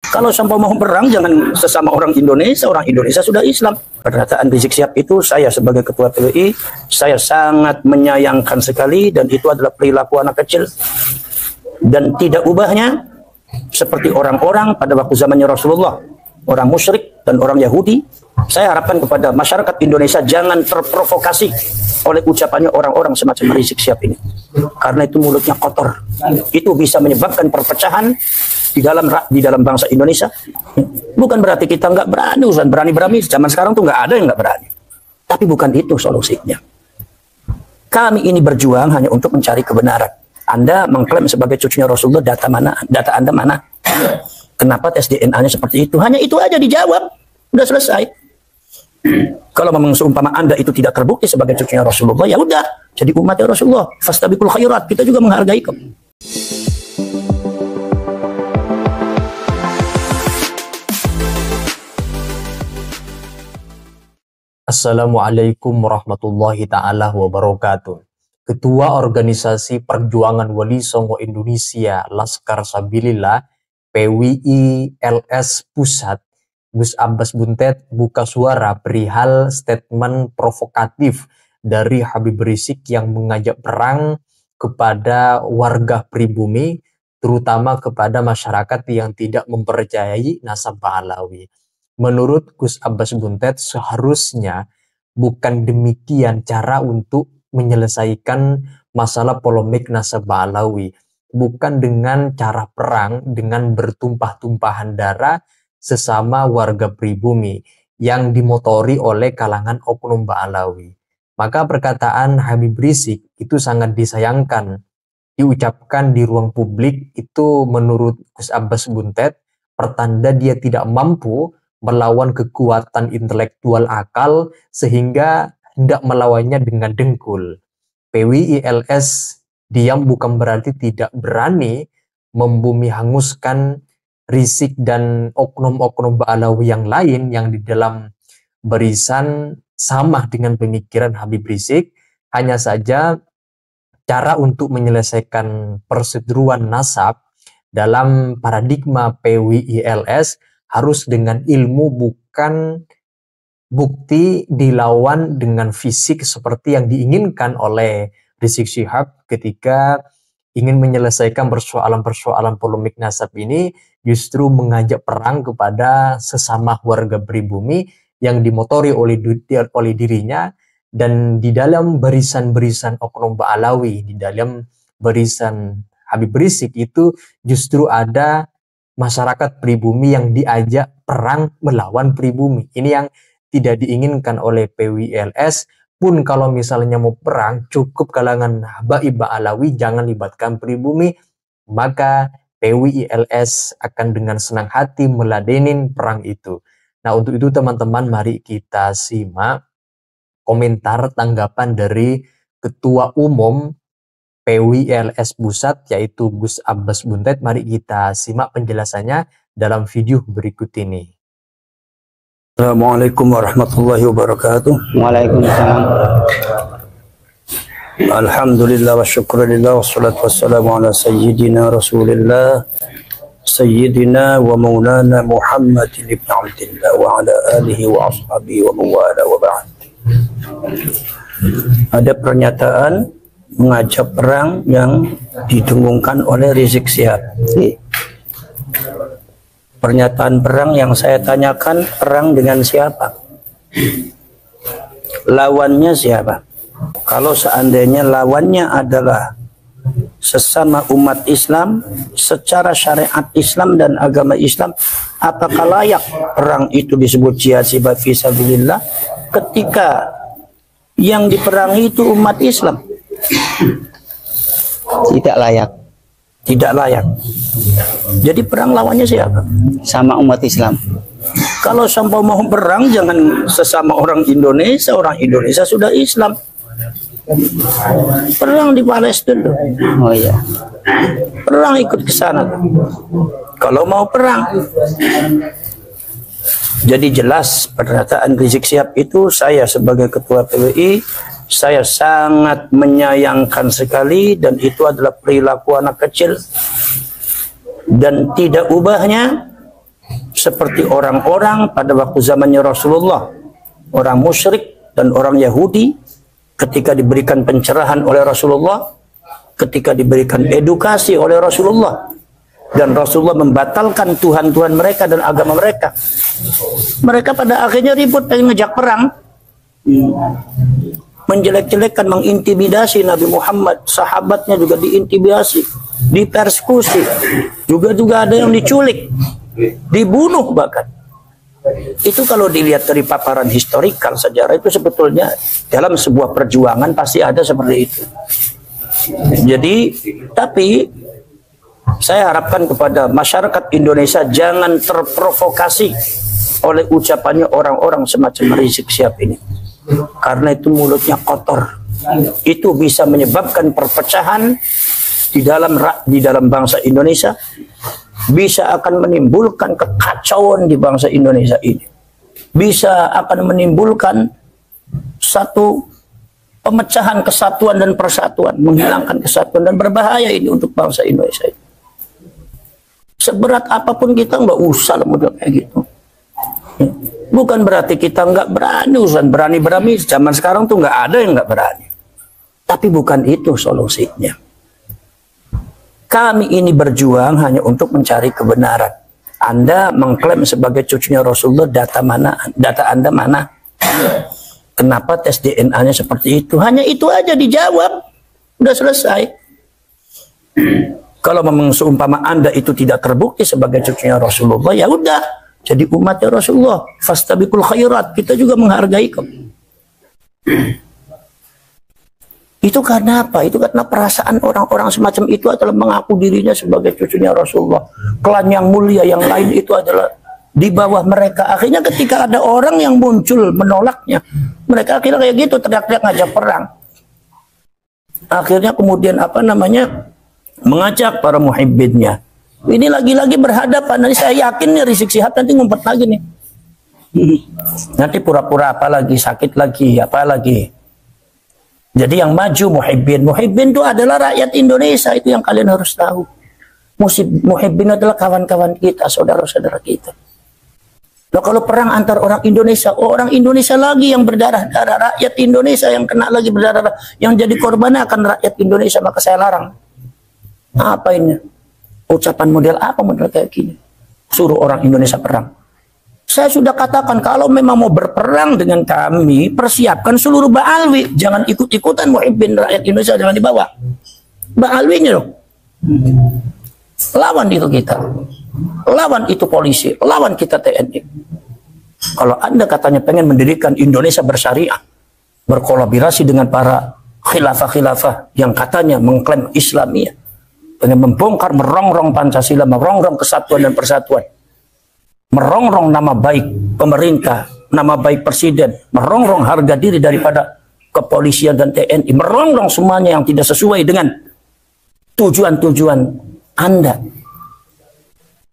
Kalau sampai mau perang, jangan sesama orang Indonesia sudah Islam. Pernyataan Rizik Syihab itu, saya sebagai ketua PWI, saya sangat menyayangkan sekali, dan itu adalah perilaku anak kecil. Dan tidak ubahnya, seperti orang-orang pada waktu zamannya Rasulullah, orang musyrik dan orang Yahudi. Saya harapkan kepada masyarakat Indonesia, jangan terprovokasi oleh ucapannya orang-orang semacam Rizik Syihab ini. Karena itu mulutnya kotor. Itu bisa menyebabkan perpecahan di dalam bangsa Indonesia. Bukan berarti kita nggak berani, berani. Zaman sekarang tuh nggak ada yang nggak berani. Tapi bukan itu solusinya. Kami ini berjuang hanya untuk mencari kebenaran. Anda mengklaim sebagai cucunya Rasulullah, data Anda mana? Kenapa tes DNA-nya seperti itu? Hanya itu aja dijawab. Udah selesai. Kalau memang seumpama Anda itu tidak terbukti sebagai cucunya Rasulullah, ya udah, jadi umatnya Rasulullah. Fastabiqul khairat. Kita juga menghargai kok. Assalamualaikum warahmatullahi ta'ala wabarakatuh. Ketua Organisasi Perjuangan Wali Songo Indonesia Laskar Sabilillah PWI LS Pusat, Gus Abbas Buntet, buka suara perihal statement provokatif dari Habib Rizik yang mengajak perang kepada warga pribumi, terutama kepada masyarakat yang tidak mempercayai nasabah Alawi. Menurut Gus Abbas Buntet, seharusnya bukan demikian cara untuk menyelesaikan masalah polemik nasabah Alawi. Bukan dengan cara perang, dengan bertumpah-tumpahan darah sesama warga pribumi yang dimotori oleh kalangan oknum Ba'alawi. Maka perkataan Habib Rizik itu sangat disayangkan. Diucapkan di ruang publik itu menurut Gus Abbas Buntet pertanda dia tidak mampu melawan kekuatan intelektual akal sehingga hendak melawannya dengan dengkul. PWI LS diam bukan berarti tidak berani membumi hanguskan Rizik dan oknum-oknum Ba'alawi yang lain yang di dalam barisan sama dengan pemikiran Habib Rizik. Hanya saja cara untuk menyelesaikan perseteruan nasab dalam paradigma PWI LS harus dengan ilmu, bukan bukti dilawan dengan fisik seperti yang diinginkan oleh Rizik Syihab ketika ingin menyelesaikan persoalan-persoalan polemik nasab ini, justru mengajak perang kepada sesama warga pribumi yang dimotori oleh dirinya. Dan di dalam barisan-barisan oknum Ba'alawi, di dalam barisan Habib Rizik itu justru ada masyarakat pribumi yang diajak perang melawan pribumi. Ini yang tidak diinginkan oleh PWILS. Pun kalau misalnya mau perang, cukup kalangan habaib Ba'alawi, jangan libatkan pribumi, maka PWILS akan dengan senang hati meladenin perang itu. Nah, untuk itu teman-teman, mari kita simak komentar tanggapan dari Ketua Umum PWILS Pusat, yaitu Gus Abbas Buntet. Mari kita simak penjelasannya dalam video berikut ini. Assalamualaikum warahmatullahi wabarakatuh. Waalaikumsalam. Alhamdulillah wa syukurillah wa salatu wassalamu ala sayyidina Rasulillah sayyidina wa maulana Muhammad ibn Abdillah wa ala alihi wa ashabihi wa mawala wa ba'd. Ada pernyataan mengajak perang yang didengungkan oleh Rizik Syihab. Pernyataan perang yang saya tanyakan, perang dengan siapa? Lawannya siapa? Kalau seandainya lawannya adalah sesama umat Islam secara syariat Islam dan agama Islam, apakah layak perang itu disebut jihad fi sabilillah ketika yang diperangi itu umat Islam? Tidak layak. Tidak layak. Jadi perang lawannya siapa? Sama umat Islam. Kalau sampai mau perang, jangan sesama orang Indonesia sudah Islam. Perang di Palestina. Oh iya. Perang ikut ke sana. Kalau mau perang. Jadi jelas pernyataan Rizik Syihab itu, saya sebagai ketua PWI, saya sangat menyayangkan sekali, dan itu adalah perilaku anak kecil. Dan tidak ubahnya, seperti orang-orang pada waktu zamannya Rasulullah, orang musyrik dan orang Yahudi, ketika diberikan pencerahan oleh Rasulullah, ketika diberikan edukasi oleh Rasulullah, dan Rasulullah membatalkan Tuhan-Tuhan mereka dan agama mereka, mereka pada akhirnya ribut, pengen ngejak perang, menjelek-jelekkan, mengintimidasi Nabi Muhammad, sahabatnya juga diintimidasi, dipersekusi, juga ada yang diculik, dibunuh bahkan. Itu kalau dilihat dari paparan historikal sejarah, itu sebetulnya dalam sebuah perjuangan pasti ada seperti itu. Jadi, tapi saya harapkan kepada masyarakat Indonesia jangan terprovokasi oleh ucapannya orang-orang semacam Rizik Syihab ini, karena itu mulutnya kotor. Itu bisa menyebabkan perpecahan di dalam bangsa Indonesia, bisa akan menimbulkan kekacauan di bangsa Indonesia ini, bisa akan menimbulkan satu pemecahan kesatuan dan persatuan, menghilangkan kesatuan, dan berbahaya ini untuk bangsa Indonesia ini. Seberat apapun kita nggak usah model kayak gitu. Bukan berarti kita nggak berani, urusan berani. Zaman sekarang tuh nggak ada yang nggak berani. Tapi bukan itu solusinya. Kami ini berjuang hanya untuk mencari kebenaran. Anda mengklaim sebagai cucunya Rasulullah, data Anda mana? Kenapa tes DNA-nya seperti itu? Hanya itu aja dijawab. Udah selesai. Kalau memang seumpama Anda itu tidak terbukti sebagai cucunya Rasulullah, ya udah, jadi umatnya Rasulullah. Fastabiqul khairat, kita juga menghargai kamu. Itu karena apa? Itu karena perasaan orang-orang semacam itu adalah mengaku dirinya sebagai cucunya Rasulullah. Klan yang mulia yang lain itu adalah di bawah mereka. Akhirnya ketika ada orang yang muncul menolaknya, mereka akhirnya kayak gitu, teriak-teriak ngajak perang. Akhirnya kemudian mengajak para muhibbinnya. Ini lagi-lagi berhadapan. Nanti saya yakin nih Rizik Syihab nanti ngumpet lagi nih. Nanti pura-pura apa lagi, sakit lagi, apa lagi. Jadi yang maju muhibbin. Muhibbin itu adalah rakyat Indonesia, itu yang kalian harus tahu. Muhibbin adalah kawan-kawan kita, saudara-saudara kita. Nah, kalau perang antar orang Indonesia lagi yang berdarah-darah, rakyat Indonesia yang kena lagi berdarah, yang jadi korbannya akan rakyat Indonesia, maka saya larang. Apa ini? Ucapan model apa model kayak gini? Suruh orang Indonesia perang. Saya sudah katakan, kalau memang mau berperang dengan kami, persiapkan seluruh Ba'alwi. Jangan ikut-ikutan muhibbin rakyat Indonesia, jangan dibawa. Ba'alwinya dong. Lawan itu kita. Lawan itu polisi. Lawan kita TNI. Kalau Anda katanya pengen mendirikan Indonesia bersyariah, berkolaborasi dengan para khilafah-khilafah yang katanya mengklaim Islamiyah, pengen membongkar, merongrong Pancasila, merongrong kesatuan dan persatuan, merongrong nama baik pemerintah, nama baik presiden, merongrong harga diri daripada kepolisian dan TNI, merongrong semuanya yang tidak sesuai dengan tujuan-tujuan Anda.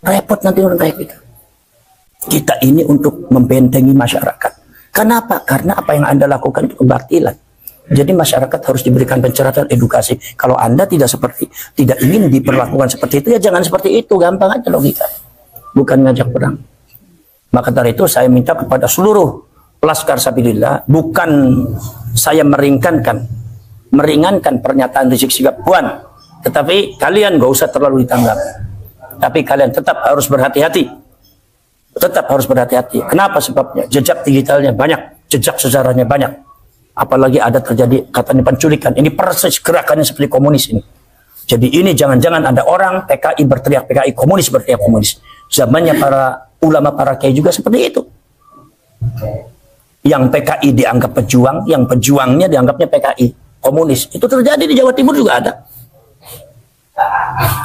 Repot nanti orang kayak gitu. Kita ini untuk membentengi masyarakat. Kenapa? Karena apa yang Anda lakukan itu kebatilan. Jadi masyarakat harus diberikan pencerahan, edukasi. Kalau Anda tidak ingin diperlakukan seperti itu, ya jangan seperti itu. Gampang aja logika. Bukan ngajak perang. Maka dari itu saya minta kepada seluruh Laskar Sabilillah, bukan saya meringankan pernyataan Rizik Syihab, tetapi kalian gak usah terlalu ditanggap. Tapi kalian tetap harus berhati-hati. Tetap harus berhati-hati. Kenapa sebabnya? Jejak digitalnya banyak, jejak sejarahnya banyak. Apalagi ada terjadi katanya penculikan. Ini persis gerakannya seperti komunis ini. Jadi ini jangan-jangan ada orang PKI berteriak PKI, komunis berteriak komunis. Zamannya para ulama, para kiai juga seperti itu. Yang PKI dianggap pejuang, yang pejuangnya dianggapnya PKI, komunis. Itu terjadi di Jawa Timur juga ada.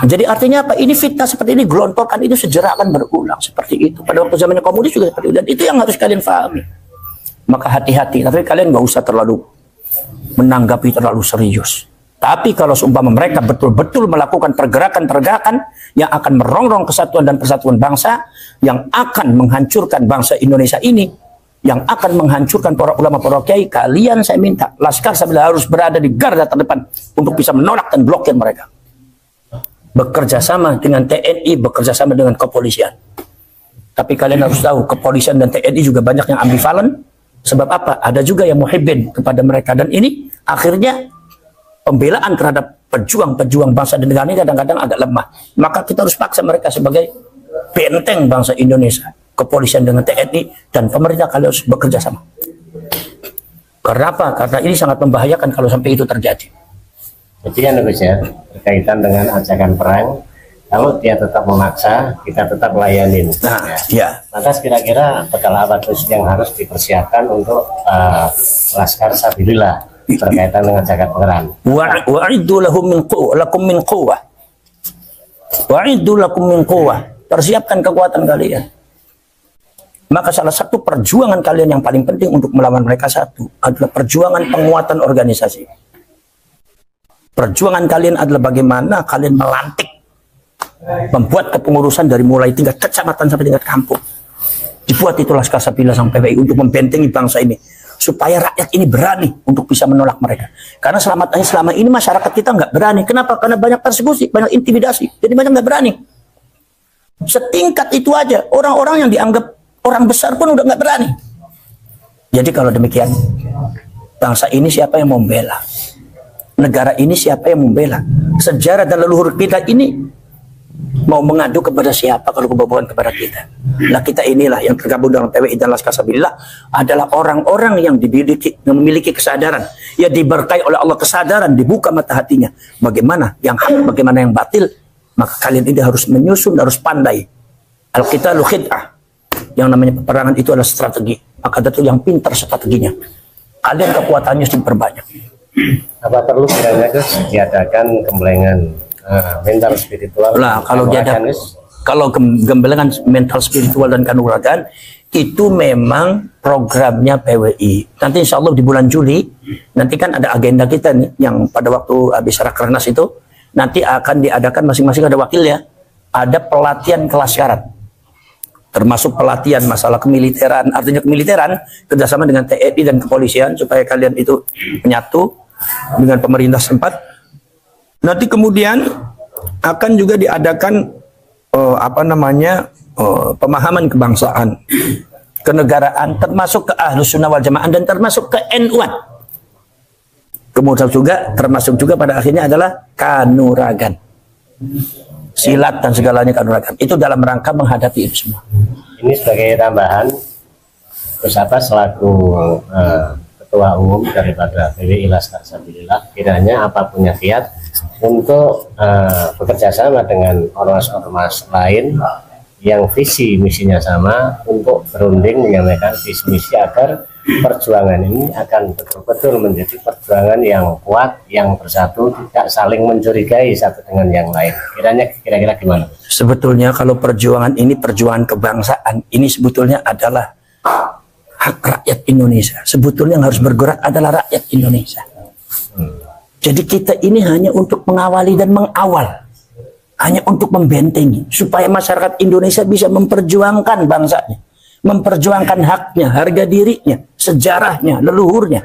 Jadi artinya apa? Ini fitnah seperti ini, gelontorkan itu sejarah akan berulang seperti itu. Pada waktu zamannya komunis juga seperti itu. Dan itu yang harus kalian pahami. Maka hati-hati, tapi kalian nggak usah terlalu menanggapi terlalu serius. Tapi kalau seumpama mereka betul-betul melakukan pergerakan-pergerakan yang akan merongrong kesatuan dan persatuan bangsa, yang akan menghancurkan bangsa Indonesia ini, yang akan menghancurkan para ulama, para kiai, kalian saya minta, Laskar Sabilillah harus berada di garda terdepan untuk bisa menolak dan blokir mereka. Bekerja sama dengan TNI, bekerja sama dengan kepolisian. Tapi kalian harus tahu, kepolisian dan TNI juga banyak yang ambivalen. Sebab apa? Ada juga yang muhibbin kepada mereka. Dan ini akhirnya pembelaan terhadap pejuang-pejuang bangsa dan negara ini kadang-kadang agak lemah. Maka kita harus paksa mereka sebagai benteng bangsa Indonesia. Kepolisian dengan TNI dan pemerintah kalian harus bekerja sama. Karena apa? Karena ini sangat membahayakan kalau sampai itu terjadi. Jadi kan Gus ya, berkaitan dengan ajakan perang, kalau dia tetap memaksa, kita tetap layanin. Nah, ya. Lantas kira-kira bekal apa terus yang harus dipersiapkan untuk Laskar Sabilillah berkaitan dengan zakat pangeran? Wa'iddu lahum lakum min quwwah. Wa'iddu lakum min quwwah. Persiapkan kekuatan kalian. Maka salah satu perjuangan kalian yang paling penting untuk melawan mereka satu adalah perjuangan penguatan organisasi. Perjuangan kalian adalah bagaimana kalian melantik, membuat kepengurusan dari mulai tingkat kecamatan sampai tingkat kampung. Dibuat itu Laskar Sabilillah sang PWI untuk membentengi bangsa ini. Supaya rakyat ini berani untuk bisa menolak mereka. Karena selama ini masyarakat kita nggak berani. Kenapa? Karena banyak persekusi, banyak intimidasi. Jadi banyak nggak berani. Setingkat itu aja. Orang-orang yang dianggap orang besar pun udah nggak berani. Jadi kalau demikian, bangsa ini siapa yang membela? Negara ini siapa yang membela? Sejarah dan leluhur kita ini mau mengadu kepada siapa kalau bukan kepada kita? Nah, kita inilah yang tergabung dalam PWI dan Laskar Sabilillah adalah orang-orang yang memiliki kesadaran, ya diberkahi oleh Allah kesadaran, dibuka mata hatinya. Bagaimana yang hak, bagaimana yang batil, maka kalian ini harus menyusun, harus pandai. Al-qitalu khid'ah. Yang namanya peperangan itu adalah strategi. Maka itu yang pintar strateginya. Kalian kekuatannya harus diperbanyak. Apa perlu kiranya Gus diadakan gemblengan mental spiritual? Nah, kalau gemblengan mental spiritual dan kanuragan itu memang programnya PWI. Nanti insya Allah di bulan Juli nanti kan ada agenda kita nih yang pada waktu habis Rakernas itu nanti akan diadakan masing-masing ada wakil ya. Ada pelatihan kelaskaran, termasuk pelatihan masalah kemiliteran, artinya kemiliteran kerjasama dengan TNI dan kepolisian supaya kalian itu menyatu dengan pemerintah setempat. Nanti kemudian akan juga diadakan pemahaman kebangsaan, kenegaraan, termasuk ke Ahlus Sunnah wal Jamaah dan termasuk ke NU-an. Kemudian juga termasuk juga pada akhirnya adalah kanuragan, silat dan segalanya kanuragan. Itu dalam rangka menghadapi itu semua. Ini sebagai tambahan, Gus Abbas selaku Ketua Umum daripada PWI Laskar Sabilillah, kiranya apa punya kiat untuk bekerja sama dengan ormas-ormas lain yang visi misinya sama untuk berunding menyampaikan visi misi agar perjuangan ini akan betul-betul menjadi perjuangan yang kuat, yang bersatu, tidak saling mencurigai satu dengan yang lain. Kira-kira gimana? Sebetulnya kalau perjuangan ini perjuangan kebangsaan, ini sebetulnya adalah hak rakyat Indonesia. Sebetulnya yang harus bergerak adalah rakyat Indonesia. Jadi kita ini hanya untuk mengawali dan mengawal, hanya untuk membentengi supaya masyarakat Indonesia bisa memperjuangkan bangsanya, memperjuangkan haknya, harga dirinya, sejarahnya, leluhurnya,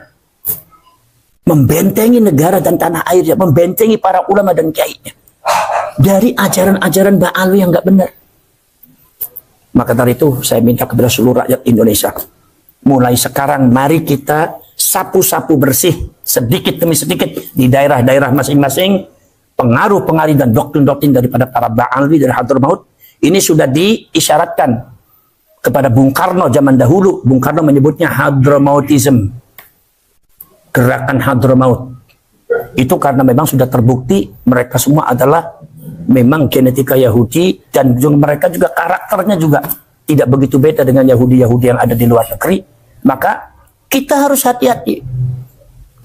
membentengi negara dan tanah airnya, membentengi para ulama dan kiainya dari ajaran-ajaran ba'alwi yang nggak benar. Maka dari itu saya minta kepada seluruh rakyat Indonesia, mulai sekarang mari kita sapu-sapu bersih sedikit demi sedikit di daerah-daerah masing-masing pengaruh-pengaruh dan doktrin-doktrin daripada para ba'alwi dari Hadramaut. Ini sudah diisyaratkan kepada Bung Karno zaman dahulu. Bung Karno menyebutnya Hadramautism, gerakan Hadramaut. Itu karena memang sudah terbukti mereka semua adalah memang genetika Yahudi dan mereka juga karakternya juga tidak begitu beda dengan Yahudi-Yahudi yang ada di luar negeri. Maka kita harus hati-hati.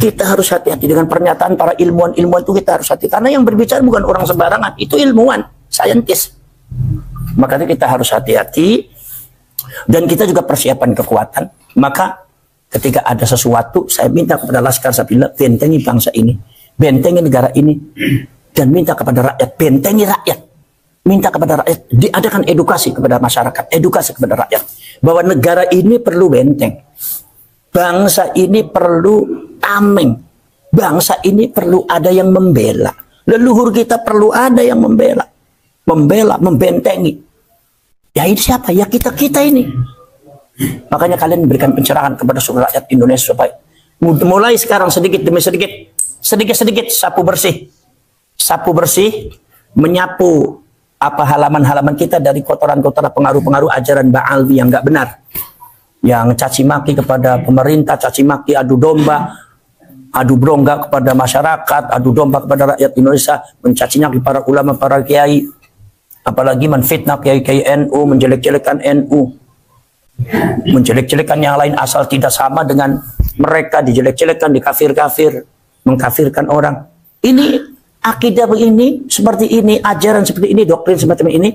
Kita harus hati-hati dengan pernyataan para ilmuwan-ilmuwan itu, kita harus hati. Karena yang berbicara bukan orang sembarangan, itu ilmuwan, saintis. Maka kita harus hati-hati dan kita juga persiapan kekuatan. Maka ketika ada sesuatu, saya minta kepada Laskar Sabilillah bentengi bangsa ini, bentengi negara ini, dan minta kepada rakyat, bentengi rakyat. Minta kepada rakyat, diadakan edukasi kepada masyarakat, edukasi kepada rakyat, bahwa negara ini perlu benteng, bangsa ini perlu tameng, bangsa ini perlu ada yang membela, leluhur kita perlu ada yang membela, membentengi. Ya ini siapa? Ya kita-kita ini. Makanya kalian berikan pencerahan kepada seluruh rakyat Indonesia supaya mulai sekarang sedikit demi sedikit sapu bersih menyapu apa halaman-halaman kita dari kotoran-kotoran pengaruh-pengaruh ajaran Ba'alwi yang nggak benar, yang caci maki kepada pemerintah, caci maki, adu domba, adu bronga kepada masyarakat, adu domba kepada rakyat Indonesia, mencacinya para ulama, para kiai, apalagi menfitnah kiai-kiai NU, menjelek-jelekan NU, menjelek-jelekan yang lain asal tidak sama dengan mereka, dijelek-jelekan, dikafir-kafir, mengkafirkan orang. Ini akidah begini, seperti ini, ajaran seperti ini, doktrin semacam ini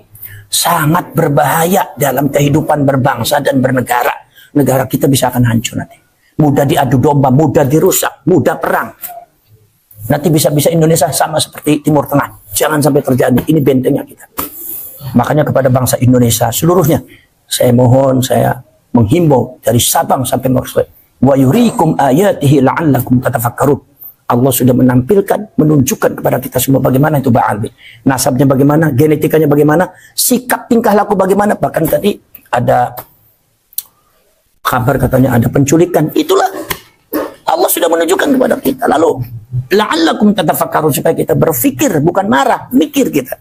sangat berbahaya dalam kehidupan berbangsa dan bernegara. Negara kita bisa akan hancur nanti. Mudah diadu domba, mudah dirusak, mudah perang. Nanti bisa-bisa Indonesia sama seperti Timur Tengah. Jangan sampai terjadi. Ini bentengnya kita. Makanya kepada bangsa Indonesia seluruhnya, saya mohon, saya menghimbau dari Sabang sampai Merauke. Wa yuriikum ayatihi la'allakum tatafakkarun. Allah sudah menampilkan, menunjukkan kepada kita semua bagaimana itu Ba'alwi. Nasabnya bagaimana, genetikanya bagaimana, sikap tingkah laku bagaimana. Bahkan tadi ada kabar katanya ada penculikan. Itulah Allah sudah menunjukkan kepada kita. Lalu la'allakum tatafakkarun, supaya kita berpikir, bukan marah, mikir kita.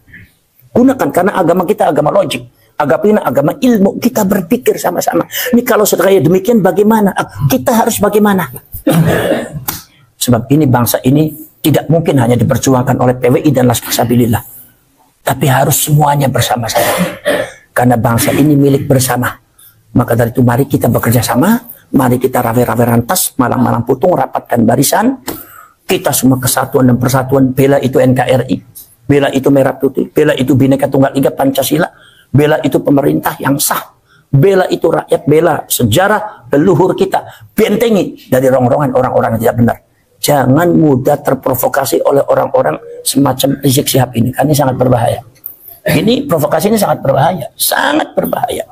Gunakan, karena agama kita agama logik, agama ilmu, kita berpikir sama-sama. Ini kalau sudah kayak demikian bagaimana? Kita harus bagaimana? Sebab ini bangsa ini tidak mungkin hanya diperjuangkan oleh PWI dan Laskar Sabilillah, tapi harus semuanya bersama-sama. Karena bangsa ini milik bersama. Maka dari itu mari kita bekerja sama, mari kita rawe-rawe rantas, malang-malang putung, rapatkan barisan. Kita semua kesatuan dan persatuan, bela itu NKRI, bela itu Merah Putih, bela itu Bhinneka Tunggal Ika Pancasila, bela itu pemerintah yang sah, bela itu rakyat, bela sejarah leluhur kita, bentengi dari rongrongan orang-orang yang tidak benar. Jangan mudah terprovokasi oleh orang-orang semacam Rizik Syihab ini, karena ini sangat berbahaya. Ini provokasi ini sangat berbahaya, sangat berbahaya.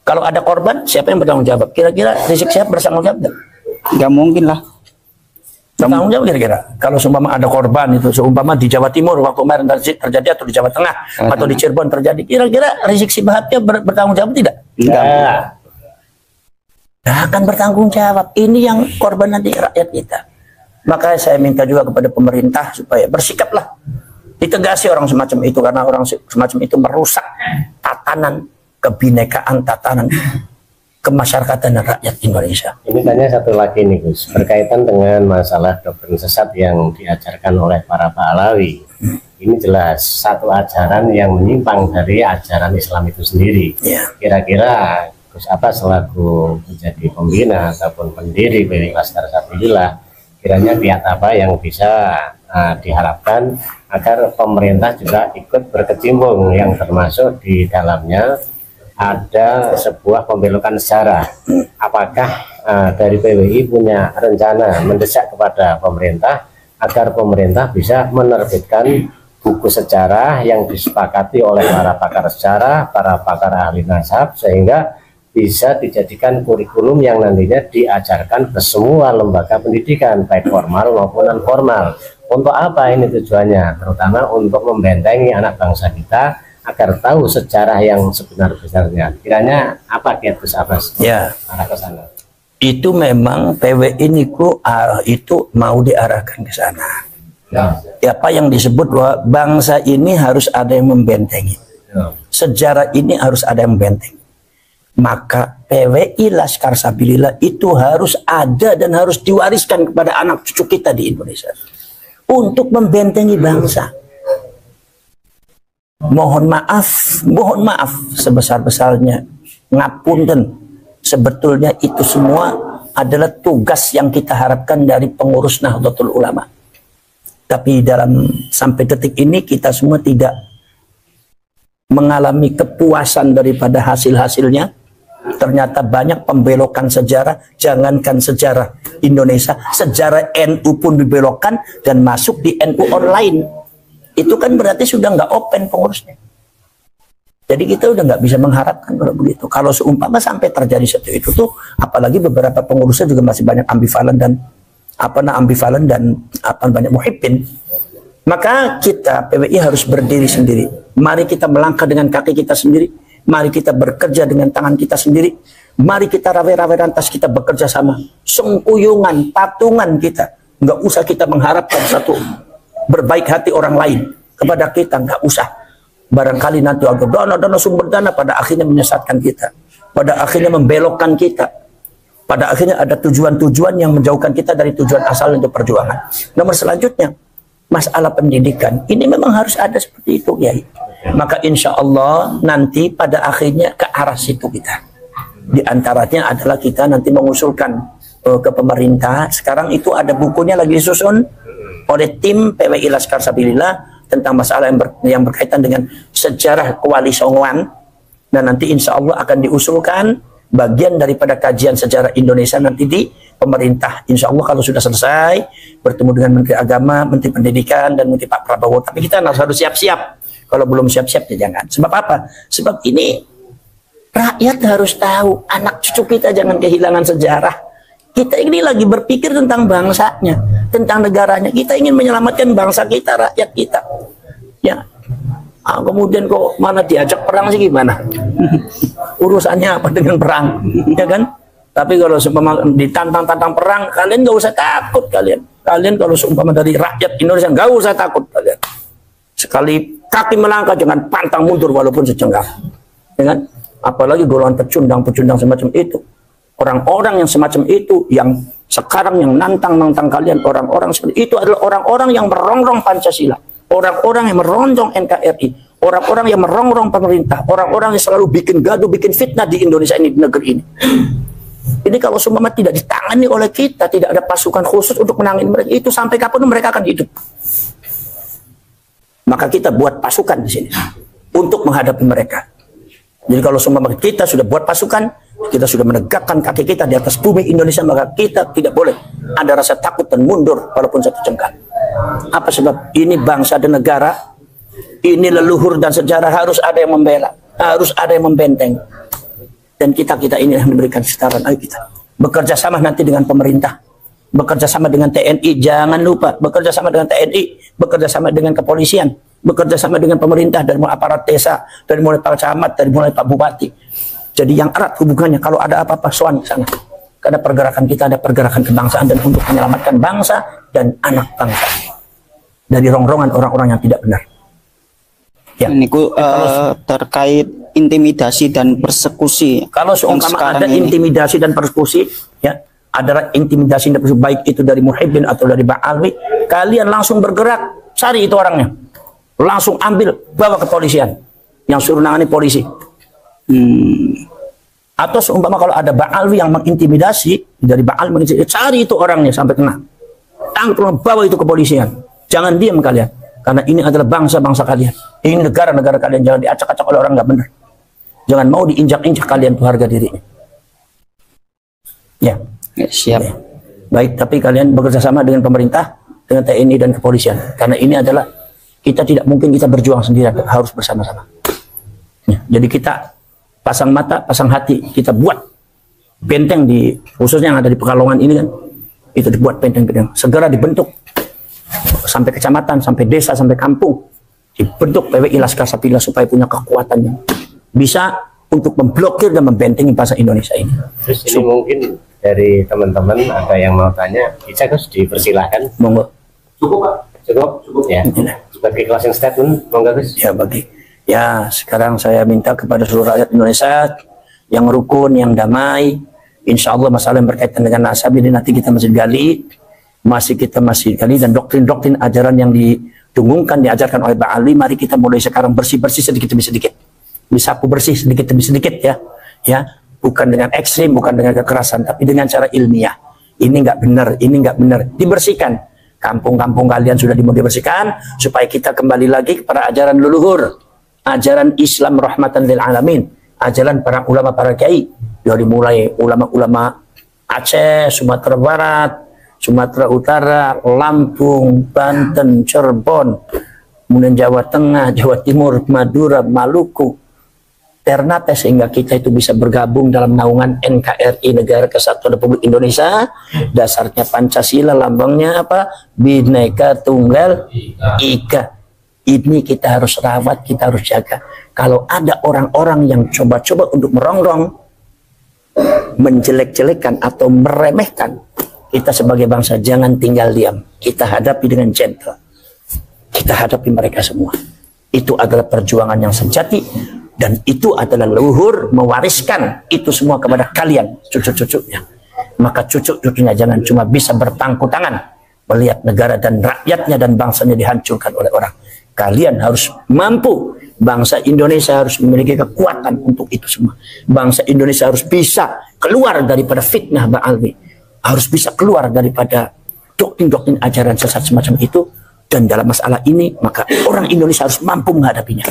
Kalau ada korban, siapa yang bertanggung jawab? Kira-kira Rizik Syihab bertanggung jawab? Nggak mungkin lah. Bertanggung jawab kira-kira. Kalau seumpama ada korban itu, seumpama di Jawa Timur waktu kemarin terjadi, atau di Jawa Tengah, atau di Cirebon terjadi, kira-kira Rizik Syihab bertanggung jawab tidak? Enggak. Nah, akan bertanggung jawab. Ini yang korban nanti rakyat kita. Maka saya minta juga kepada pemerintah supaya bersikaplah, ditegasi orang semacam itu, karena orang semacam itu merusak tatanan kebinekaan, tatanan kemasyarakatan dan rakyat Indonesia. Ini tanya satu lagi nih Gus, berkaitan dengan masalah doktrin sesat yang diajarkan oleh para Ba'alawi. Ini jelas satu ajaran yang menyimpang dari ajaran Islam itu sendiri. Kira-kira Gus Abbas selaku menjadi pembina ataupun pendiri PWI Laskar Sabilillah, kiranya kiat apa yang bisa diharapkan agar pemerintah juga ikut berkecimpung, yang termasuk di dalamnya ada sebuah pembelokan sejarah. Apakah dari PWI punya rencana mendesak kepada pemerintah agar pemerintah bisa menerbitkan buku sejarah yang disepakati oleh para pakar sejarah, para pakar ahli nasab, sehingga bisa dijadikan kurikulum yang nantinya diajarkan ke semua lembaga pendidikan, baik formal maupun non formal. Untuk apa ini tujuannya? Terutama untuk membentengi anak bangsa kita agar tahu sejarah yang sebenar-benarnya. Kiranya apa kiat Gus Abbas? Ya, arah ke sana. Itu memang PWI niku itu mau diarahkan ke sana. Apa yang disebut bahwa bangsa ini harus ada yang membentengi. Sejarah ini harus ada yang membentengi. Maka PWI Laskar Sabilillah itu harus ada dan harus diwariskan kepada anak cucu kita di Indonesia untuk membentengi bangsa. Mohon maaf sebesar-besarnya, ngapunten, sebetulnya itu semua adalah tugas yang kita harapkan dari pengurus Nahdlatul Ulama. Tapi sampai detik ini kita semua tidak mengalami kepuasan daripada hasil-hasilnya. Ternyata banyak pembelokan sejarah, jangankan sejarah Indonesia, sejarah NU pun dibelokkan dan masuk di NU online. Itu kan berarti sudah nggak open pengurusnya. Jadi kita udah nggak bisa mengharapkan kalau begitu. Kalau seumpama sampai terjadi seperti itu tuh, apalagi beberapa pengurusnya juga masih banyak ambivalen dan banyak muhibbin. Maka kita PWI harus berdiri sendiri. Mari kita melangkah dengan kaki kita sendiri. Mari kita bekerja dengan tangan kita sendiri. Mari kita rawe-rawe rantas kita bekerja sama. Sengkuyungan, patungan kita. Nggak usah kita mengharapkan satu berbaik hati orang lain kepada kita, nggak usah. Barangkali nanti ada dana sumber dana pada akhirnya menyesatkan kita, pada akhirnya membelokkan kita, pada akhirnya ada tujuan-tujuan yang menjauhkan kita dari tujuan asal untuk perjuangan. Nomor selanjutnya, masalah pendidikan. Ini memang harus ada seperti itu, ya. Maka insya Allah nanti pada akhirnya ke arah situ kita. Di antaranya adalah kita nanti mengusulkan ke pemerintah. Sekarang itu ada bukunya lagi disusun oleh tim PWI Laskar Sabilillah tentang masalah yang berkaitan dengan sejarah Kuali Songoan, dan nanti insya Allah akan diusulkan bagian daripada kajian sejarah Indonesia nanti di pemerintah. Insya Allah kalau sudah selesai bertemu dengan Menteri Agama, Menteri Pendidikan, dan Menteri Pak Prabowo. Tapi kita harus siap-siap. Kalau belum siap-siap ya jangan. Sebab apa? Sebab ini rakyat harus tahu, anak cucu kita jangan kehilangan sejarah. Kita ini lagi berpikir tentang bangsanya, tentang negaranya. Kita ingin menyelamatkan bangsa kita, rakyat kita. Ya. Kemudian kok mana diajak perang sih gimana? Urusannya apa dengan perang? Ya kan? Tapi kalau seumpama ditantang-tantang perang, kalian nggak usah takut kalian. Kalian kalau seumpama dari rakyat Indonesia nggak usah takut kalian. Sekali kaki melangkah jangan pantang mundur walaupun sejengkal. Ya kan? Apalagi golongan pecundang semacam itu. Orang-orang yang semacam itu, yang sekarang yang nantang kalian, orang-orang seperti itu adalah orang-orang yang merongrong Pancasila, orang-orang yang merongrong NKRI, orang-orang yang merongrong pemerintah, orang-orang yang selalu bikin gaduh, bikin fitnah di Indonesia ini, di negeri ini. Ini kalau seumpama tidak ditangani oleh kita, tidak ada pasukan khusus untuk menangani mereka, itu sampai kapan mereka akan hidup? Maka kita buat pasukan di sini untuk menghadapi mereka. Jadi kalau seumpama kita sudah buat pasukan, kita sudah menegakkan kaki kita di atas bumi Indonesia, maka kita tidak boleh ada rasa takut dan mundur walaupun satu jengkal. Apa sebab? Ini bangsa dan negara, ini leluhur dan sejarah, harus ada yang membela, harus ada yang membenteng. Dan kita ini yang diberikan kesetaraan. Ayo kita bekerja sama nanti dengan pemerintah, bekerja sama dengan TNI, jangan lupa bekerja sama dengan TNI, bekerja sama dengan kepolisian, bekerja sama dengan pemerintah, dari mulai aparat desa, dari mulai Pak Camat, dari mulai Pak Bupati. Jadi yang erat hubungannya, kalau ada apa-apa soan ke sana. Karena pergerakan kita ada pergerakan kebangsaan dan untuk menyelamatkan bangsa dan anak bangsa dari rongrongan orang-orang yang tidak benar. Ya. Ini terkait intimidasi dan persekusi. Kalau seumpama ada intimidasi dan persekusi, ya, ada intimidasi dan persekusi, baik itu dari Muhibbin atau dari Ba'alwi, kalian langsung bergerak, cari itu orangnya, langsung ambil, bawa ke polisian, yang suruh nangani polisi. Atau seumpama kalau ada Ba'alwi yang mengintimidasi, dari Ba'al mengintimidasi, cari itu orangnya sampai kena, tangkap, bawa itu ke polisian. Jangan diam kalian, karena ini adalah bangsa-bangsa kalian, ini negara-negara kalian. Jangan diacak-acak oleh orang nggak benar, jangan mau diinjak-injak kalian tuh harga dirinya. Ya, siap. Ya. Baik, tapi kalian bekerja sama dengan pemerintah, dengan TNI dan kepolisian, karena ini adalah, kita tidak mungkin kita berjuang sendiri, harus bersama-sama. Ya, jadi kita pasang mata, pasang hati, kita buat benteng di, khususnya yang ada di Pekalongan ini kan, itu dibuat benteng-benteng, segera dibentuk sampai kecamatan, sampai desa, sampai kampung, dibentuk PWI Laskar Sabilillah supaya punya kekuatan yang bisa untuk memblokir dan membentengi bangsa Indonesia ini. Terus ini mungkin dari teman-teman ada yang mau tanya, bisa Gus dipersilahkan? Monggo. Cukup Pak? Cukup ya. Sebagai closing statement, monggo Gus. Ya, ya, sekarang saya minta kepada seluruh rakyat Indonesia yang rukun, yang damai. Insya Allah masalah yang berkaitan dengan nasab ini nanti kita masih gali, dan doktrin-doktrin ajaran yang didengungkan, diajarkan oleh Ba'alwi, mari kita mulai sekarang bersih-bersih sedikit demi sedikit, disapu bersih sedikit demi sedikit, ya, bukan dengan ekstrim, bukan dengan kekerasan, tapi dengan cara ilmiah. Ini nggak benar, ini nggak benar, dibersihkan. Kampung-kampung kalian sudah dibersihkan supaya kita kembali lagi kepada ajaran leluhur, ajaran Islam rahmatan lil alamin, ajaran para ulama, para kiai, dari mulai ulama-ulama Aceh, Sumatera Barat, Sumatera Utara, Lampung, Banten, Cirebon, kemudian Jawa Tengah, Jawa Timur, Madura, Maluku, Ternate, sehingga kita itu bisa bergabung dalam naungan NKRI, Negara Kesatuan Republik Indonesia. Dasarnya Pancasila, lambangnya apa? Bhinneka Tunggal Ika. Ini kita harus rawat, kita harus jaga. Kalau ada orang-orang yang coba-coba untuk merongrong, menjelek-jelekan atau meremehkan, kita sebagai bangsa jangan tinggal diam. Kita hadapi dengan gentle. Kita hadapi mereka semua. Itu adalah perjuangan yang sejati, dan itu adalah leluhur mewariskan itu semua kepada kalian, cucu-cucunya. Maka cucu-cucunya jangan cuma bisa berpangku tangan melihat negara dan rakyatnya dan bangsanya dihancurkan oleh orang. Kalian harus mampu. Bangsa Indonesia harus memiliki kekuatan untuk itu semua. Bangsa Indonesia harus bisa keluar daripada fitnah Ba'alwi. Harus bisa keluar daripada doktrin-doktrin ajaran sesat semacam itu. Dan dalam masalah ini, maka orang Indonesia harus mampu menghadapinya.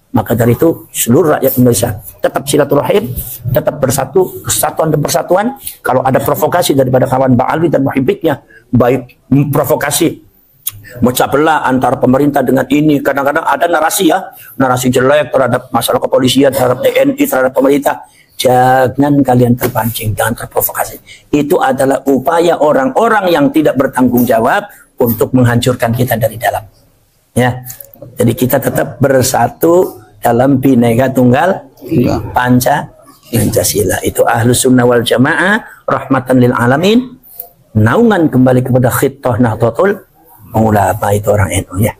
Maka dari itu, seluruh rakyat Indonesia tetap silaturahim, tetap bersatu, kesatuan dan persatuan. Kalau ada provokasi daripada kawan Ba'alwi dan muhibbiknya, baik provokasi memecah belah antara pemerintah dengan ini, kadang-kadang ada narasi jelek terhadap masalah kepolisian, terhadap TNI, terhadap pemerintah. Jangan kalian terpancing, jangan terprovokasi. Itu adalah upaya orang-orang yang tidak bertanggung jawab untuk menghancurkan kita dari dalam. Ya, jadi kita tetap bersatu dalam Bhinneka Tunggal Pancasila. Itu Ahlus Sunnah wal Jamaah, rahmatan lil alamin, naungan kembali kepada Khittah Nahdlatul Ulama, itu orang NU ya.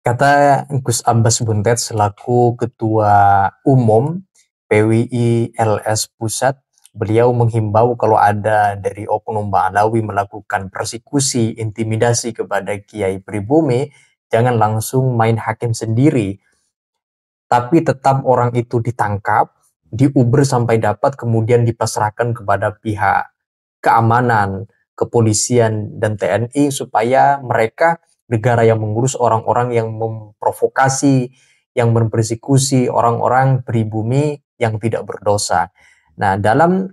Kata Gus Abbas Buntet selaku Ketua Umum PWI LS Pusat, beliau menghimbau kalau ada dari oknum Ba'alawi melakukan persekusi, intimidasi kepada Kiai Pribumi, jangan langsung main hakim sendiri, tapi tetap orang itu ditangkap, diuber sampai dapat, kemudian dipasrahkan kepada pihak keamanan, kepolisian, dan TNI, supaya mereka, negara yang mengurus orang-orang yang memprovokasi, yang mempersekusi orang-orang pribumi yang tidak berdosa. Nah, dalam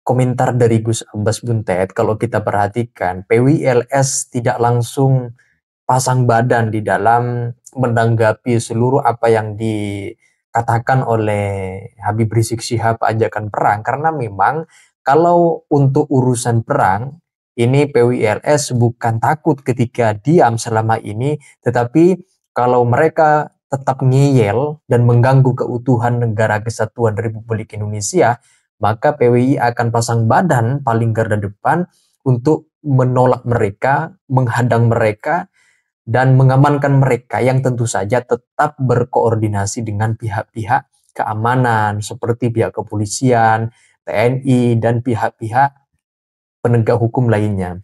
komentar dari Gus Abbas Buntet, kalau kita perhatikan, PWLS tidak langsung pasang badan di dalam menanggapi seluruh apa yang dikatakan oleh Habib Rizik Syihab ajakan perang, karena memang kalau untuk urusan perang, ini PWLS bukan takut ketika diam selama ini, tetapi kalau mereka tetap ngeyel dan mengganggu keutuhan negara kesatuan Republik Indonesia, maka PWI akan pasang badan paling garda depan untuk menolak mereka, menghadang mereka, dan mengamankan mereka yang tentu saja tetap berkoordinasi dengan pihak-pihak keamanan seperti pihak kepolisian, TNI, dan pihak-pihak penegak hukum lainnya.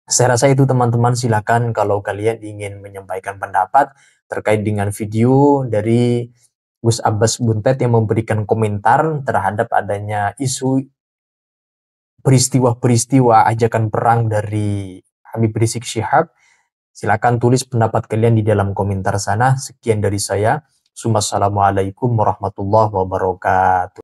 Saya rasa itu teman-teman, silakan kalau kalian ingin menyampaikan pendapat terkait dengan video dari Gus Abbas Buntet yang memberikan komentar terhadap adanya isu peristiwa-peristiwa ajakan perang dari Habib Rizik Syihab. Silakan tulis pendapat kalian di dalam komentar sana. Sekian dari saya. Assalamualaikum warahmatullahi wabarakatuh.